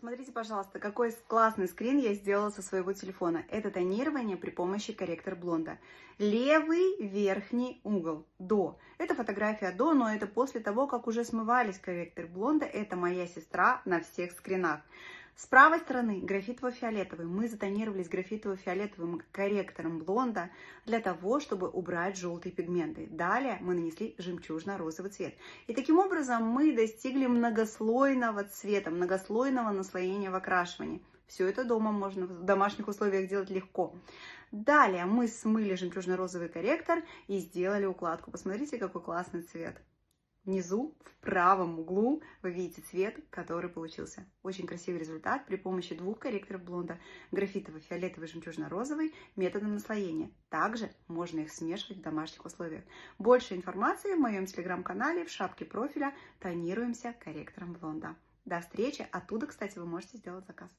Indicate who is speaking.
Speaker 1: Посмотрите, пожалуйста, какой классный скрин я сделала со своего телефона. Это тонирование при помощи корректор блонда. Левый верхний угол до. Это фотография до, но это после того, как уже смывались корректор блонда. Это моя сестра на всех скринах. С правой стороны графитово-фиолетовый. Мы затонировались графитово-фиолетовым корректором блонда для того, чтобы убрать желтые пигменты. Далее мы нанесли жемчужно-розовый цвет. И таким образом мы достигли многослойного цвета, многослойного наслоения в окрашивании. Все это дома можно в домашних условиях делать легко. Далее мы смыли жемчужно-розовый корректор и сделали укладку. Посмотрите, какой классный цвет. Внизу, в правом углу, вы видите цвет, который получился. Очень красивый результат при помощи двух корректоров блонда. Графитово-фиолетовый, жемчужно-розовый методом наслоения. Также можно их смешивать в домашних условиях. Больше информации в моем телеграм-канале в шапке профиля «Тонируемся корректором блонда». До встречи. Оттуда, кстати, вы можете сделать заказ.